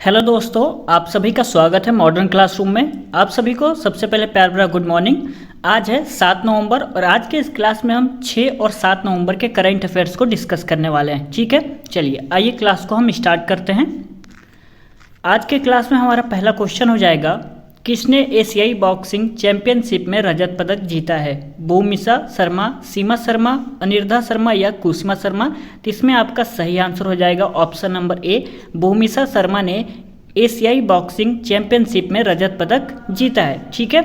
Hello दोस्तों, आप सभी का स्वागत है मॉडर्न क्लासरूम में। आप सभी को सबसे पहले प्यार भरा गुड मॉर्निंग। आज है 7 नवंबर और आज के इस क्लास में हम 6 और 7 नवंबर के करंट अफेयर्स को डिस्कस करने वाले हैं। ठीक है, चलिए आइए क्लास को हम स्टार्ट करते हैं। आज के क्लास में हमारा पहला क्वेश्चन हो जाएगा, किसने एशियाई बॉक्सिंग चैंपियनशिप में रजत पदक जीता है? भूमिशा शर्मा, सीमा शर्मा, अनिर्धा शर्मा या कुसुमा शर्मा? तो इसमें आपका सही आंसर हो जाएगा ऑप्शन नंबर ए, भूमिशा शर्मा ने एशियाई बॉक्सिंग चैंपियनशिप में रजत पदक जीता है। ठीक है,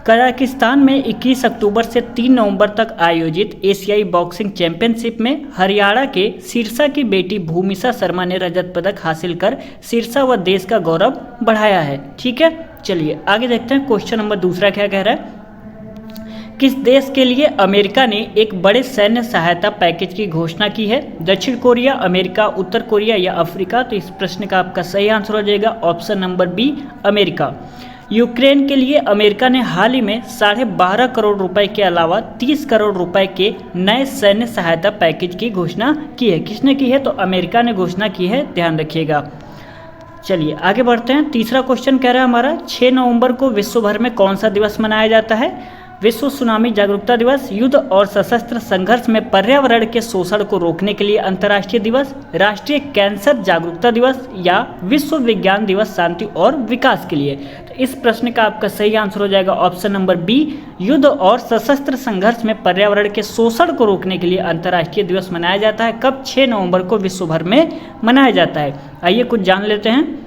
कजाकिस्तान में 21 अक्टूबर से 3 नवंबर तक आयोजित एशियाई बॉक्सिंग चैंपियनशिप में हरियाणा के सिरसा की बेटी भूमिशा शर्मा ने रजत पदक हासिल कर सिरसा व देश का गौरव बढ़ाया है। ठीक है, चलिए आगे देखते हैं। क्वेश्चन नंबर दूसरा क्या कह रहा है, किस देश के लिए अमेरिका ने एक बड़े सैन्य सहायता पैकेज की घोषणा की है? दक्षिण कोरिया, अमेरिका, उत्तर कोरिया या अफ्रीका? तो इस प्रश्न का आपका सही आंसर हो जाएगा option number b, America. Ukraine के लिए अमेरिका ने हाल ही में 12.5 करोड़ रुपए के अलावा 30 करोड़ रुपए के नए सैन्य सहायता पैकेज की घोषणा की है। किसने की है? तो अमेरिका ने घोषणा की है, ध्यान रखिएगा। चलिए आगे बढ़ते हैं। तीसरा क्वेश्चन कह रहा है हमारा, 6 नवंबर को विश्व भर में कौन सा दिवस मनाया जाता है? विश्व सुनामी जागरूकता दिवस, युद्ध और सशस्त्र संघर्ष में पर्यावरण के शोषण को रोकने के लिए अंतर्राष्ट्रीय दिवस, राष्ट्रीय कैंसर जागरूकता दिवस या विश्व विज्ञान दिवस शांति और विकास के लिए? तो इस प्रश्न का आपका सही आंसर हो जाएगा ऑप्शन नंबर बी, युद्ध और सशस्त्र संघर्ष में पर्यावरण के शोषण को रोकने के लिए अंतर्राष्ट्रीय दिवस मनाया जाता है। कब? 6 नवंबर को विश्व भर में मनाया जाता है। आइए कुछ जान लेते हैं।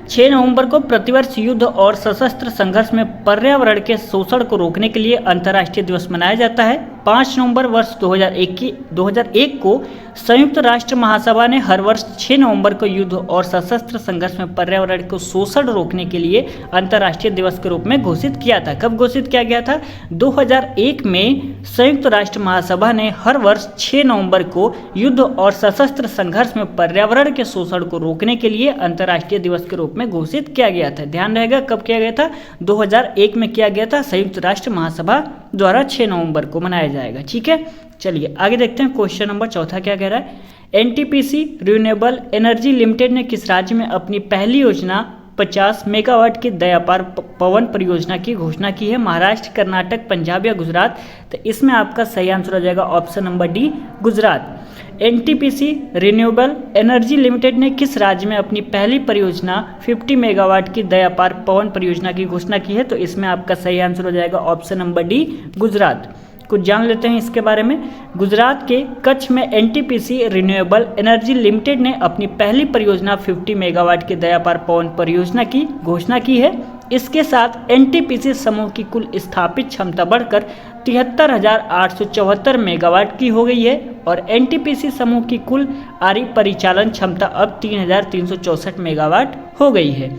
6 नवंबर को प्रतिवर्ष युद्ध और सशस्त्र संघर्ष में पर्यावरण के शोषण को रोकने के लिए अंतर्राष्ट्रीय दिवस मनाया जाता है। 5 नवंबर वर्ष 2001 को संयुक्त राष्ट्र महासभा ने हर वर्ष 6 नवंबर को युद्ध और सशस्त्र संघर्ष में पर्यावरण को शोषण रोकने के लिए अंतर्राष्ट्रीय दिवस के रूप में घोषित किया था। कब घोषित किया गया था? 2001 में संयुक्त राष्ट्र महासभा ने हर वर्ष 6 नवंबर को युद्ध और सशस्त्र संघर्ष में पर्यावरण के शोषण को रोकने के लिए अंतर्राष्ट्रीय दिवस के रूप में घोषित किया गया था। ध्यान रहेगा कब किया गया था? 2001 में किया गया था, संयुक्त राष्ट्र महासभा द्वारा 6 नवंबर को मनाया जाएगा। ठीक है, चलिए आगे देखते हैं। क्वेश्चन नंबर चौथा क्या कह रहा है, एनटीपीसी रिन्यूएबल एनर्जी लिमिटेड ने किस राज्य में अपनी पहली योजना 50 मेगावाट की दयापार पवन परियोजना की घोषणा की है? महाराष्ट्र, कर्नाटक, पंजाब या गुजरात? तो इसमें आपका सही आंसर हो जाएगा option number D, Gujarat. NTPC renewable energy limited ने किस राज्य में अपनी पहली परियोजना 50 मेगावाट की दयापार पवन परियोजना की घोषणा की है? तो इसमें आपका सही आंसर हो जाएगा ऑप्शन नंबर डी, गुजरात। कुछ जान लेते हैं इसके बारे में। गुजरात के कच्छ में एनटीपीसी रिन्यूएबल एनर्जी लिमिटेड ने अपनी पहली परियोजना 50 मेगावाट की दयापार पवन परियोजना की घोषणा की है। इसके साथ एनटीपीसी समूह की कुल स्थापित क्षमता बढ़कर 73,874 मेगावाट की हो गई है और एनटीपीसी समूह की कुल आरी परिचालन क्षमता अब 3,364 मेगावाट हो गई है।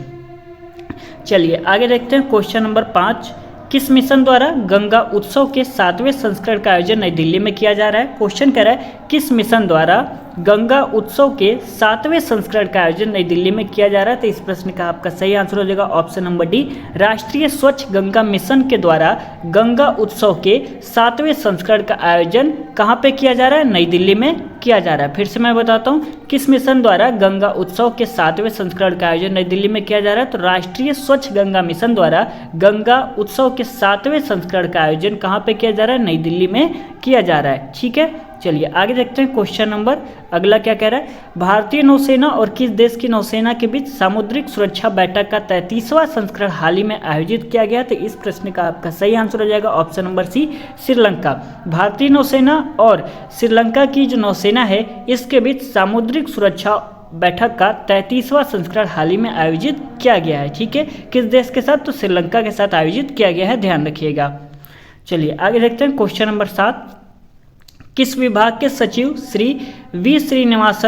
चलिए आगे देखते हैं। क्वेश्चन नंबर 5, किस मिशन द्वारा गंगा उत्सव के 7वें संस्करण का आयोजन नई दिल्ली में किया जा रहा है? क्वेश्चन कह रहा है, किस मिशन द्वारा गंगा उत्सव के 7वें संस्करण का आयोजन नई दिल्ली में किया जा रहा है? तो इस प्रश्न का आपका सही आंसर हो जाएगा ऑप्शन नंबर डी, राष्ट्रीय स्वच्छ गंगा मिशन के द्वारा गंगा उत्सव के 7वें संस्करण का आयोजन कहाँ पे किया जा रहा है? नई दिल्ली में किया जा रहा है। फिर से मैं बताता हूँ, किस मिशन द्वारा गंगा उत्सव के 7वें संस्करण का आयोजन नई दिल्ली में किया जा रहा है? तो राष्ट्रीय स्वच्छ गंगा मिशन द्वारा गंगा उत्सव के 7वें संस्करण का आयोजन कहाँ पे किया जा रहा है? नई दिल्ली में किया जा रहा है। ठीक है, चलिए आगे देखते हैं। क्वेश्चन नंबर अगला क्या कह रहा है, भारतीय नौसेना और किस देश की नौसेना के बीच सामुद्रिक सुरक्षा बैठक का 33वां संस्करण हाल ही में आयोजित किया गया? तो इस प्रश्न का आपका सही आंसर हो जाएगा ऑप्शन नंबर सी, श्रीलंका। भारतीय नौसेना और श्रीलंका की जो नौसेना है इसके बीच सामुद्रिक सुरक्षा बैठक का 33वां संस्करण हाल ही में आयोजित किया गया है। ठीक है, किस देश के साथ? तो श्रीलंका के साथ आयोजित किया गया है, ध्यान रखिएगा। चलिए आगे देखते हैं। क्वेश्चन नंबर 7, किस विभाग के सचिव श्री वी श्रीनिवास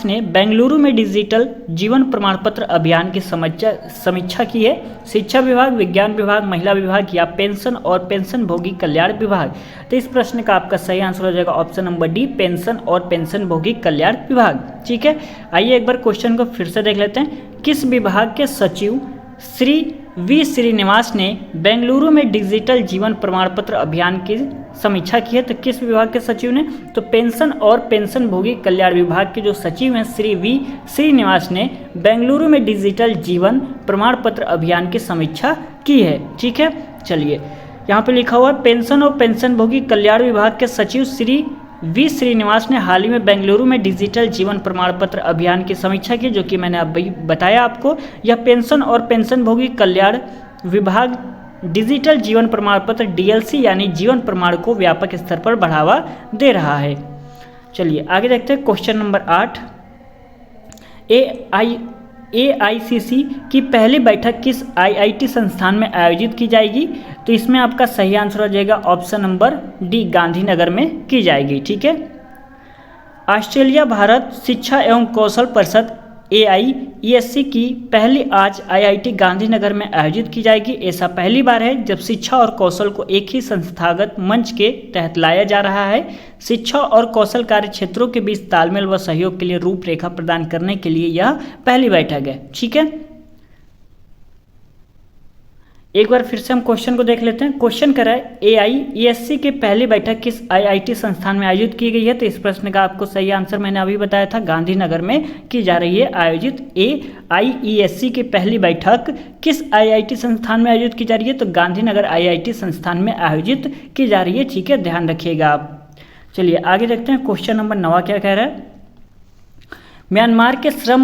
ने बेंगलुरु में डिजिटल जीवन प्रमाण पत्र अभियान की समीक्षा की है? शिक्षा विभाग, विज्ञान विभाग, महिला विभाग या पेंशन और पेंशनभोगी कल्याण विभाग? तो इस प्रश्न का आपका सही आंसर हो जाएगा ऑप्शन नंबर डी, पेंशन और पेंशनभोगी कल्याण विभाग। ठीक है, आइए एक बार क्वेश्चन को फिर से देख लेते हैं। किस विभाग के सचिव श्री वी श्रीनिवास ने बेंगलुरु में डिजिटल जीवन प्रमाण पत्र अभियान की समीक्षा की है। तो किस विभाग के सचिव ने? तो पेंशन और पेंशनभोगी कल्याण विभाग के जो सचिव हैं श्री वी श्रीनिवास ने बेंगलुरु में डिजिटल जीवन प्रमाण पत्र अभियान की समीक्षा की है। ठीक है, चलिए यहाँ पे लिखा हुआ है पेंशन और पेंशनभोगी कल्याण विभाग के सचिव श्री वी श्रीनिवास ने हाल ही में बेंगलुरु में डिजिटल जीवन प्रमाण पत्र अभियान की समीक्षा की, जो कि मैंने अभी बताया आपको। यह पेंशन और पेंशनभोगी कल्याण विभाग डिजिटल जीवन प्रमाण पत्र डीएलसी यानी जीवन प्रमाण को व्यापक स्तर पर बढ़ावा दे रहा है। चलिए आगे देखते हैं क्वेश्चन नंबर 8। AICC की पहली बैठक किस IIT संस्थान में आयोजित की जाएगी? तो इसमें आपका सही आंसर हो जाएगा ऑप्शन नंबर डी, गांधीनगर में की जाएगी। ठीक है, ऑस्ट्रेलिया भारत शिक्षा एवं कौशल परिषद AIESC की पहली आज IIT गांधीनगर में आयोजित की जाएगी। ऐसा पहली बार है जब शिक्षा और कौशल को एक ही संस्थागत मंच के तहत लाया जा रहा है। शिक्षा और कौशल कार्य क्षेत्रों के बीच तालमेल व सहयोग के लिए रूपरेखा प्रदान करने के लिए यह पहली बैठक है। ठीक है, एक बार फिर से हम क्वेश्चन को देख लेते हैं। क्वेश्चन कर रहा है AIESC की पहली बैठक किस IIT संस्थान में आयोजित की गई है? तो इस प्रश्न का आपको सही आंसर मैंने अभी बताया था, गांधीनगर में की जा रही है आयोजित। AIESC की पहली बैठक किस IIT संस्थान में आयोजित की जा रही है? तो गांधीनगर IIT संस्थान में आयोजित की जा रही है। ठीक है, ध्यान रखिएगा आप। चलिए आगे देखते हैं क्वेश्चन नंबर 9 क्या कह रहा है। म्यांमार के श्रम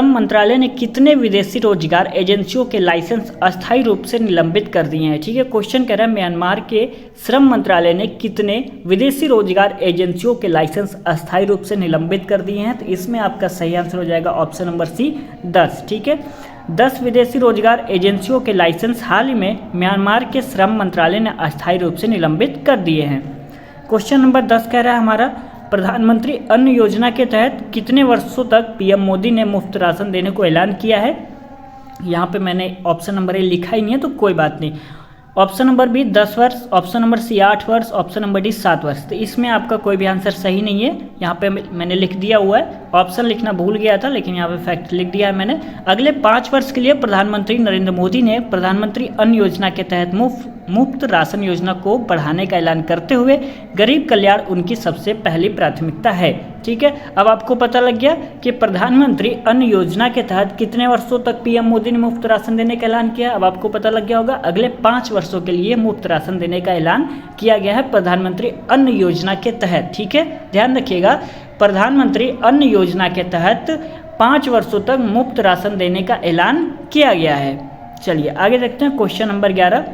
मंत्रालय ने कितने विदेशी रोजगार एजेंसियों के लाइसेंस अस्थायी रूप से निलंबित कर दिए हैं? ठीक है, क्वेश्चन कह रहा है म्यांमार के श्रम मंत्रालय ने कितने विदेशी रोजगार एजेंसियों के लाइसेंस अस्थायी रूप से निलंबित कर दिए हैं? तो इसमें आपका सही आंसर हो जाएगा ऑप्शन नंबर सी, 10। ठीक है, 10 विदेशी रोजगार एजेंसियों के लाइसेंस हाल ही में म्यांमार के श्रम मंत्रालय ने अस्थायी रूप से निलंबित कर दिए हैं। क्वेश्चन नंबर 10 कह रहा है हमारा, प्रधानमंत्री अन्न योजना के तहत कितने वर्षों तक पीएम मोदी ने मुफ्त राशन देने को ऐलान किया है? यहाँ पे मैंने ऑप्शन नंबर ए लिखा ही नहीं है तो कोई बात नहीं। ऑप्शन नंबर बी 10 वर्ष, ऑप्शन नंबर सी 8 वर्ष, ऑप्शन नंबर डी 7 वर्ष। तो इसमें आपका कोई भी आंसर सही नहीं है। यहाँ पे मैंने लिख दिया हुआ है, ऑप्शन लिखना भूल गया था लेकिन यहाँ पे फैक्ट लिख दिया है मैंने। अगले 5 वर्ष के लिए प्रधानमंत्री नरेंद्र मोदी ने प्रधानमंत्री अन्न योजना के तहत मुफ्त राशन योजना को बढ़ाने का ऐलान करते हुए गरीब कल्याण उनकी सबसे पहली प्राथमिकता है। ठीक है, अब आपको पता लग गया कि प्रधानमंत्री अन्न योजना के तहत कितने वर्षों तक पीएम मोदी ने मुफ्त राशन देने का ऐलान किया। अब आपको पता लग गया होगा अगले 5 वर्षों के लिए मुफ्त राशन देने का ऐलान किया गया है प्रधानमंत्री अन्न योजना के तहत। ठीक है, ध्यान रखिएगा, प्रधानमंत्री अन्न योजना के तहत 5 वर्षों तक मुफ्त राशन देने का ऐलान किया गया है। चलिए आगे देखते हैं क्वेश्चन नंबर 11।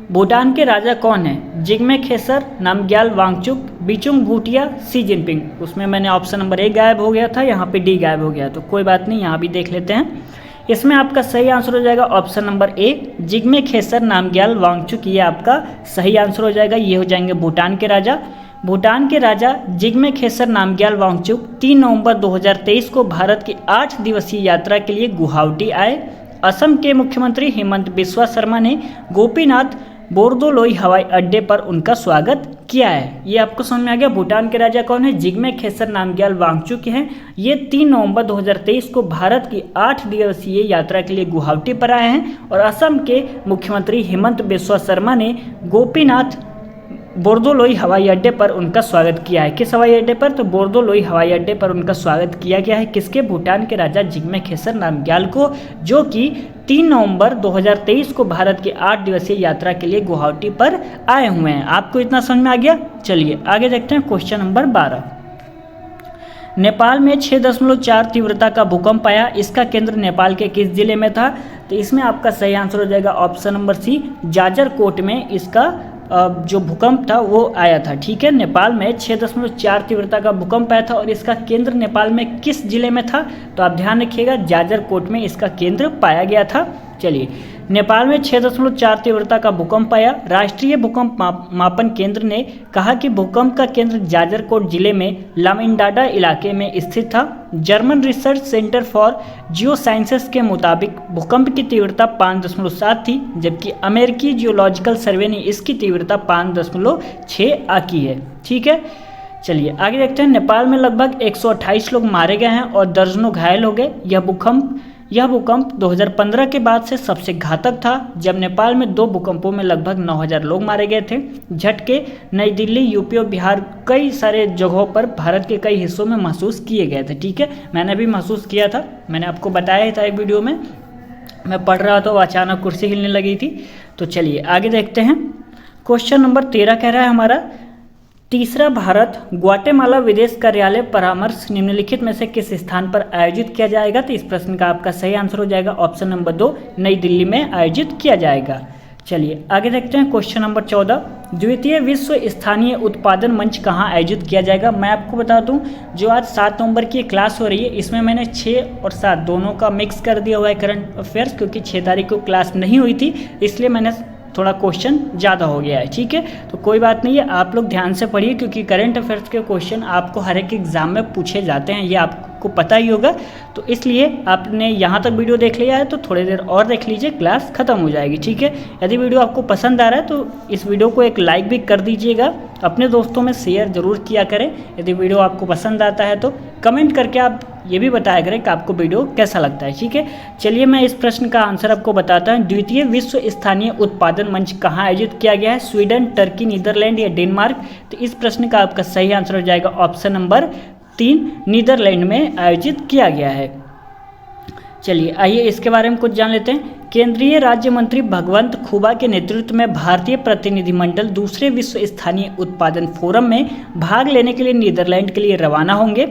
भूटान के राजा कौन है? Jigme Khesar, Namgyal Wangchuck, Bhaichung Bhutia, Xi Jinping. उसमें मैंने ऑप्शन नंबर ए गायब हो गया था, यहाँ पे डी गायब हो गया, तो कोई बात नहीं, यहाँ भी देख लेते हैं। इसमें आपका सही आंसर हो जाएगा option number a, Jigme Khesar, Namgyal Wangchuck. ये आपका सही आंसर हो जाएगा। ये हो जाएंगे भूटान के राजा। भूटान के राजा जिग्मे खेसर नामग्याल वांगचुक 3 नवंबर 2023 को भारत की 8 दिवसीय यात्रा के लिए गुवाहाटी आए। असम के मुख्यमंत्री हेमंत बिस्वा शर्मा ने गोपीनाथ बोरदोलोई हवाई अड्डे पर उनका स्वागत किया है। ये आपको समझ में आ गया। भूटान के राजा कौन है? जिग्मे खेसर नामग्याल वांगचुक हैं। ये 3 नवंबर 2023 को भारत की 8 दिवसीय यात्रा के लिए गुवाहाटी पर आए हैं। और असम के मुख्यमंत्री हेमंत बिस्वा शर्मा ने गोपीनाथ बोरदोलोई हवाई अड्डे पर उनका स्वागत किया है। किस हवाई अड्डे पर? तो बोरदोलोई हवाई अड्डे पर उनका स्वागत किया गया है। किसके? भूटान के राजा जिग्मे खेसर नामग्याल को, जो कि 3 नवंबर 2023 को भारत की 8 दिवसीय यात्रा के लिए गुवाहाटी पर आए हुए हैं। आपको इतना समझ में आ गया? चलिए आगे देखते हैं क्वेश्चन नंबर 12। नेपाल में 6.4 तीव्रता का भूकंप आया। इसका केंद्र नेपाल के किस जिले में था? तो इसमें आपका सही आंसर हो जाएगा ऑप्शन नंबर सी, जाजरकोट में इसका जो भूकंप था वो आया था। ठीक है, नेपाल में 6.4 तीव्रता का भूकंप आया था और इसका केंद्र नेपाल में किस जिले में था? तो आप ध्यान रखिएगा, जाजरकोट में इसका केंद्र पाया गया था। चलिए, नेपाल में 6.4 तीव्रता का भूकंप आया। राष्ट्रीय भूकंप मापन केंद्र ने कहा कि भूकंप का केंद्र जाजरकोट जिले में लामिनडाडा इलाके में स्थित था। जर्मन रिसर्च सेंटर फॉर जियोसाइंसेस के मुताबिक भूकंप की तीव्रता 5.7 थी, जबकि अमेरिकी जियोलॉजिकल सर्वे ने इसकी तीव्रता 5.6 आंकी है। ठीक है, चलिए आगे देखते हैं। नेपाल में लगभग 128 लोग मारे गए हैं और दर्जनों घायल हो गए। यह भूकंप यह भूकंप 2015 के बाद से सबसे घातक था, जब नेपाल में 2 भूकंपों में लगभग 9000 लोग मारे गए थे। झटके नई दिल्ली, यूपी और बिहार कई सारे जगहों पर भारत के कई हिस्सों में महसूस किए गए थे। ठीक है, मैंने भी महसूस किया था, मैंने आपको बताया ही था एक वीडियो में। मैं पढ़ रहा था, अचानक कुर्सी हिलने लगी थी। तो चलिए आगे देखते हैं। क्वेश्चन नंबर 13 कह रहा है हमारा, तीसरा भारत ग्वाटेमाला विदेश कार्यालय परामर्श निम्नलिखित में से किस स्थान पर आयोजित किया जाएगा? तो इस प्रश्न का आपका सही आंसर हो जाएगा ऑप्शन नंबर 2, नई दिल्ली में आयोजित किया जाएगा। चलिए आगे देखते हैं। क्वेश्चन नंबर 14, द्वितीय विश्व स्थानीय उत्पादन मंच कहाँ आयोजित किया जाएगा? मैं आपको बता दूं, जो आज 7 नवंबर की क्लास हो रही है, इसमें मैंने 6 और 7 दोनों का मिक्स कर दिया हुआ है करंट अफेयर्स, क्योंकि 6 तारीख को क्लास नहीं हुई थी, इसलिए मैंने थोड़ा क्वेश्चन ज़्यादा हो गया है। ठीक है, तो कोई बात नहीं है, आप लोग ध्यान से पढ़िए, क्योंकि करंट अफेयर्स के क्वेश्चन आपको हर एक एग्जाम में पूछे जाते हैं, ये आपको पता ही होगा। तो इसलिए आपने यहाँ तक वीडियो देख लिया है तो थोड़ी देर और देख लीजिए, क्लास खत्म हो जाएगी। ठीक है, यदि वीडियो आपको पसंद आ रहा है तो इस वीडियो को एक लाइक भी कर दीजिएगा, अपने दोस्तों में शेयर जरूर किया करें। यदि वीडियो आपको पसंद आता है तो कमेंट करके आप ये भी बताया करें कि आपको वीडियो कैसा लगता है। ठीक है, चलिए मैं इस प्रश्न का आंसर आपको बताता हूँ। द्वितीय विश्व स्थानीय उत्पादन मंच कहाँ आयोजित किया गया है? स्वीडन, टर्की, नीदरलैंड या डेनमार्क? तो इस प्रश्न का आपका सही आंसर हो जाएगा ऑप्शन नंबर 3, नीदरलैंड में आयोजित किया गया है। चलिए आइए इसके बारे में कुछ जान लेते हैं। केंद्रीय राज्य मंत्री भगवंत खुबा के नेतृत्व में भारतीय प्रतिनिधिमंडल दूसरे विश्व स्थानीय उत्पादन फोरम में भाग लेने के लिए नीदरलैंड के लिए रवाना होंगे।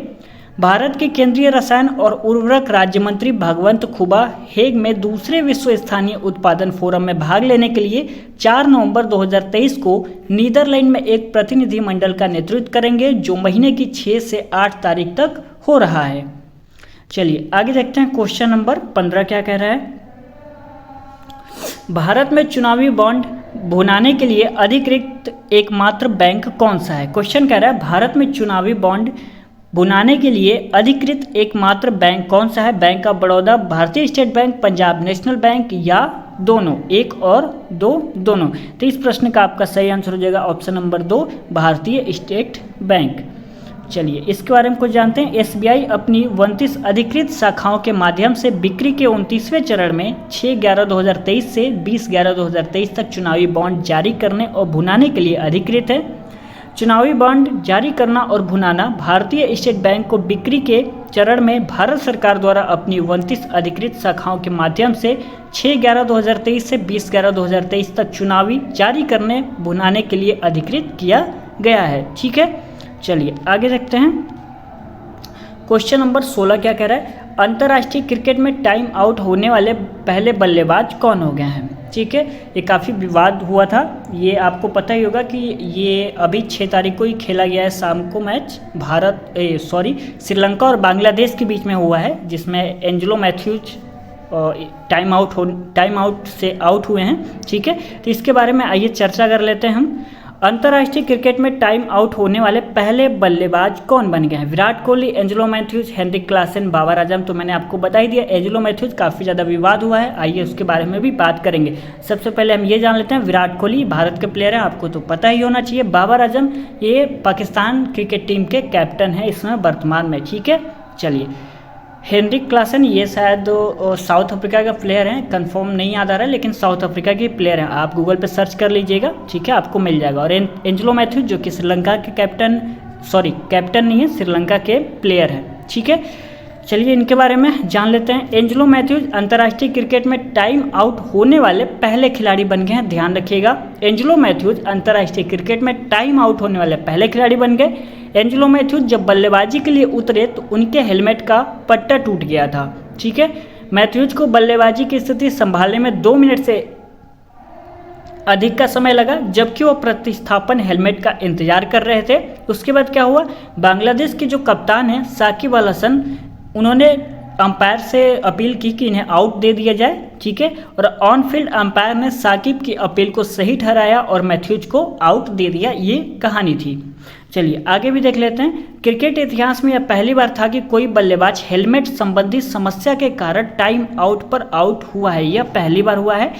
भारत के केंद्रीय रसायन और उर्वरक राज्य मंत्री भगवंत खुबा हेग में दूसरे विश्व स्थानीय उत्पादन फोरम में भाग लेने के लिए 4 नवंबर 2023 को नीदरलैंड में एक प्रतिनिधिमंडल का नेतृत्व करेंगे, जो महीने की 6 से 8 तारीख तक हो रहा है। चलिए आगे देखते हैं। क्वेश्चन नंबर 15 क्या कह रहा है? भारत में चुनावी बॉन्ड भुनाने के लिए अधिकृत एकमात्र बैंक कौन सा है? क्वेश्चन कह रहा है भारत में चुनावी बॉन्ड भुनाने के लिए अधिकृत एकमात्र बैंक कौन सा है? बैंक ऑफ बड़ौदा, भारतीय state bank, Punjab national bank या दोनों? 1 और 2 दोनों। तो इस प्रश्न का आपका सही आंसर हो जाएगा ऑप्शन नंबर 2, भारतीय स्टेट बैंक। चलिए इसके बारे में कुछ जानते हैं। SBI अपनी 29 अधिकृत शाखाओं के माध्यम से बिक्री के 29वें चरण में 6/11/2023 से 20/11/2023 तक चुनावी बॉन्ड जारी करने और भुनाने के लिए अधिकृत है। चुनावी बॉन्ड जारी करना और भुनाना भारतीय स्टेट बैंक को बिक्री के चरण में भारत सरकार द्वारा अपनी 29 अधिकृत शाखाओं के माध्यम से 6/11/2023 से 20/11/2023 तक चुनावी जारी करने भुनाने के लिए अधिकृत किया गया है। ठीक है, चलिए आगे देखते हैं। क्वेश्चन नंबर 16 क्या कह रहा है? अंतर्राष्ट्रीय क्रिकेट में टाइम आउट होने वाले पहले बल्लेबाज कौन हो गए हैं? ठीक है, ये काफ़ी विवाद हुआ था, ये आपको पता ही होगा कि ये अभी 6 तारीख को ही खेला गया है शाम को मैच श्रीलंका और बांग्लादेश के बीच में हुआ है, जिसमें एंजेलो मैथ्यूज टाइम आउट से आउट हुए हैं। ठीक है, तो इसके बारे में आइए चर्चा कर लेते हैं हम। अंतर्राष्ट्रीय क्रिकेट में टाइम आउट होने वाले पहले बल्लेबाज कौन बन गए हैं? Virat Kohli, Angelo Mathews, Heinrich Klaasen, Babar Azam. तो मैंने आपको बता ही दिया, एंजेलो मैथ्यूज काफ़ी ज़्यादा विवाद हुआ है, आइए उसके बारे में भी बात करेंगे। सबसे पहले हम ये जान लेते हैं, विराट कोहली भारत के प्लेयर हैं, आपको तो पता ही होना चाहिए। बाबर आजम ये पाकिस्तान क्रिकेट टीम के कैप्टन हैं इस समय वर्तमान में। ठीक है, चलिए हेनरिक क्लासन ये शायद साउथ अफ्रीका का प्लेयर हैं, कंफर्म नहीं याद आ रहा है, लेकिन साउथ अफ्रीका के प्लेयर हैं, आप गूगल पे सर्च कर लीजिएगा। ठीक है, आपको मिल जाएगा। और एंजेलो मैथ्यूज जो कि श्रीलंका के कैप्टन नहीं है, श्रीलंका के प्लेयर हैं। ठीक है, चलिए इनके बारे में जान लेते हैं। एंजेलो मैथ्यूज अंतर्राष्ट्रीय क्रिकेट में टाइम आउट होने वाले पहले खिलाड़ी बन गए हैं, ध्यान रखिएगा। एंजेलो मैथ्यूज अंतर्राष्ट्रीय क्रिकेट में टाइम आउट होने वाले पहले खिलाड़ी बन गए। एंजेलो मैथ्यूज जब बल्लेबाजी के लिए उतरे तो उनके हेलमेट का पट्टा टूट गया था। ठीक है, मैथ्यूज को बल्लेबाजी की स्थिति संभालने में 2 मिनट से अधिक का समय लगा, जबकि वो प्रतिस्थापन हेलमेट का इंतजार कर रहे थे। उसके बाद क्या हुआ, बांग्लादेश के जो कप्तान हैं साकिब अल हसन, उन्होंने अंपायर से अपील की कि इन्हें आउट दे दिया जाए। ठीक है, और ऑन फील्ड अंपायर ने साकिब की अपील को सही ठहराया और मैथ्यूज को आउट दे दिया। ये कहानी थी। चलिए आगे भी देख लेते हैं। क्रिकेट इतिहास में यह पहली बार था कि कोई बल्लेबाज हेलमेट संबंधी समस्या के कारण टाइम आउट पर आउट हुआ है, यह पहली बार हुआ है।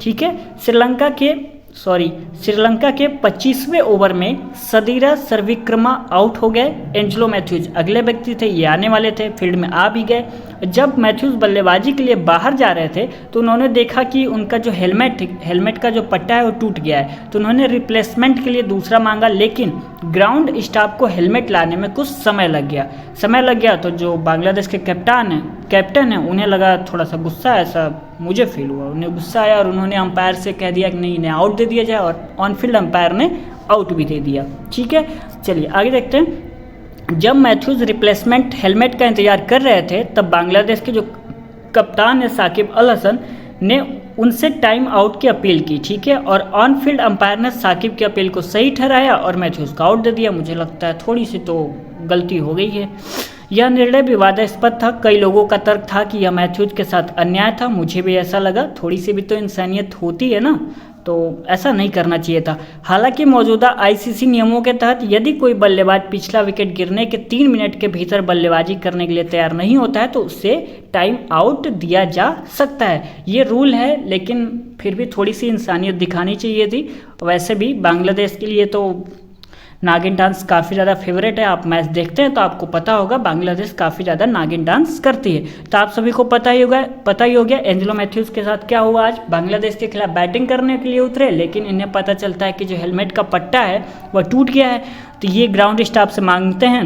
ठीक है, श्रीलंका के श्रीलंका के 25वें ओवर में सदीरा सर्विक्रमा आउट हो गए। एंजेलो मैथ्यूज अगले व्यक्ति थे, ये आने वाले थे, फील्ड में आ भी गए। जब मैथ्यूज बल्लेबाजी के लिए बाहर जा रहे थे तो उन्होंने देखा कि उनका जो हेलमेट का जो पट्टा है वो टूट गया है, तो उन्होंने रिप्लेसमेंट के लिए दूसरा मांगा, लेकिन ग्राउंड स्टाफ को हेलमेट लाने में कुछ समय लग गया। तो जो बांग्लादेश के कैप्टन है उन्हें लगा थोड़ा सा गुस्सा, ऐसा मुझे फील हुआ, उन्हें गुस्सा आया और उन्होंने अंपायर से कह दिया कि नहीं, इन्हें आउट दे दिया जाए, और ऑन फील्ड अंपायर ने आउट भी दे दिया। ठीक है, चलिए आगे देखते हैं। जब मैथ्यूज रिप्लेसमेंट हेलमेट का इंतजार कर रहे थे तब बांग्लादेश के जो कप्तान है साकिब अल हसन ने उनसे टाइम आउट की अपील की। ठीक है, और ऑन फील्ड अंपायर ने साकिब की अपील को सही ठहराया और मैथ्यूज को आउट दे दिया। मुझे लगता है थोड़ी सी तो गलती हो गई है। यह निर्णय विवादास्पद था। कई लोगों का तर्क था कि यह मैथ्यूज के साथ अन्याय था। मुझे भी ऐसा लगा, थोड़ी सी भी तो इंसानियत होती है ना, तो ऐसा नहीं करना चाहिए था। हालांकि मौजूदा आईसीसी नियमों के तहत यदि कोई बल्लेबाज पिछला विकेट गिरने के 3 मिनट के भीतर बल्लेबाजी करने के लिए तैयार नहीं होता है तो उसे टाइम आउट दिया जा सकता है। ये रूल है, लेकिन फिर भी थोड़ी सी इंसानियत दिखानी चाहिए थी। वैसे भी बांग्लादेश के लिए तो नागिन डांस काफ़ी ज़्यादा फेवरेट है। आप मैच देखते हैं तो आपको पता होगा बांग्लादेश काफ़ी ज़्यादा नागिन डांस करती है। तो आप सभी को पता ही हो गया एंजेलो मैथ्यूज़ के साथ क्या हुआ। आज बांग्लादेश के खिलाफ बैटिंग करने के लिए उतरे, लेकिन इन्हें पता चलता है कि जो हेलमेट का पट्टा है वह टूट गया है। तो ये ग्राउंड स्टाफ से मांगते हैं,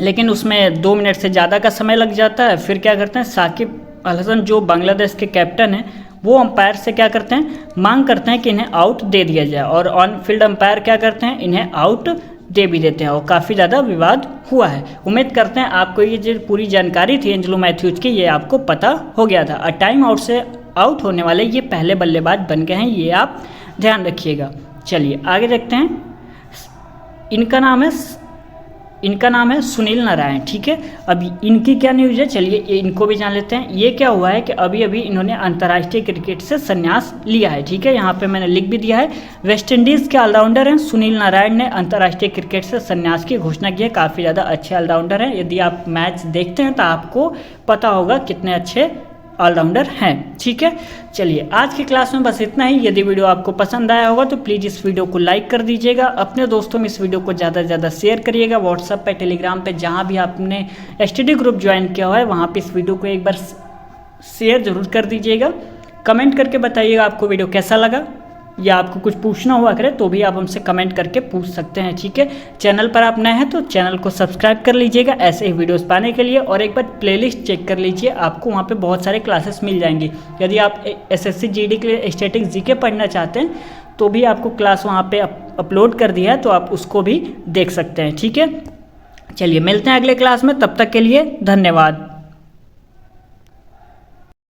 लेकिन उसमें 2 मिनट से ज़्यादा का समय लग जाता है। फिर क्या करते हैं, साकिब अल हसन जो बांग्लादेश के कैप्टन हैं वो अंपायर से क्या करते हैं, मांग करते हैं कि इन्हें आउट दे दिया जाए, और ऑन फील्ड अंपायर क्या करते हैं, इन्हें आउट दे भी देते हैं, और काफ़ी ज़्यादा विवाद हुआ है। उम्मीद करते हैं आपको ये जो पूरी जानकारी थी एंजेलो मैथ्यूज की, ये आपको पता हो गया था। और टाइम आउट से आउट होने वाले ये पहले बल्लेबाज बन गए हैं, ये आप ध्यान रखिएगा। चलिए आगे देखते हैं। इनका नाम है सुनील नारायण। ठीक है, अब इनकी क्या न्यूज़ है, चलिए इनको भी जान लेते हैं। ये क्या हुआ है कि अभी अभी इन्होंने अंतर्राष्ट्रीय क्रिकेट से संन्यास लिया है। ठीक है, यहाँ पे मैंने लिख भी दिया है। वेस्ट इंडीज़ के ऑलराउंडर हैं सुनील नारायण ने अंतर्राष्ट्रीय क्रिकेट से संन्यास की घोषणा की है। काफ़ी ज़्यादा अच्छे ऑलराउंडर हैं, यदि आप मैच देखते हैं तो आपको पता होगा कितने अच्छे ऑलराउंडर हैं। ठीक है, चलिए आज की क्लास में बस इतना ही। यदि वीडियो आपको पसंद आया होगा तो प्लीज़ इस वीडियो को लाइक कर दीजिएगा, अपने दोस्तों में इस वीडियो को ज़्यादा से ज़्यादा शेयर करिएगा। व्हाट्सएप पे, टेलीग्राम पे, जहाँ भी आपने स्टडी ग्रुप ज्वाइन किया हुआ है वहाँ पे इस वीडियो को एक बार शेयर ज़रूर कर दीजिएगा। कमेंट करके बताइएगा आपको वीडियो कैसा लगा, या आपको कुछ पूछना हुआ करे तो भी आप हमसे कमेंट करके पूछ सकते हैं। ठीक है, चैनल पर आप नए हैं तो चैनल को सब्सक्राइब कर लीजिएगा ऐसे ही वीडियोस पाने के लिए, और एक बार प्लेलिस्ट चेक कर लीजिए, आपको वहाँ पे बहुत सारे क्लासेस मिल जाएंगी। यदि आप एसएससी जीडी के लिए स्टैटिक जीके पढ़ना चाहते हैं तो भी आपको क्लास वहाँ पे अपलोड कर दिया है, तो आप उसको भी देख सकते हैं। ठीक है, चलिए मिलते हैं अगले क्लास में, तब तक के लिए धन्यवाद।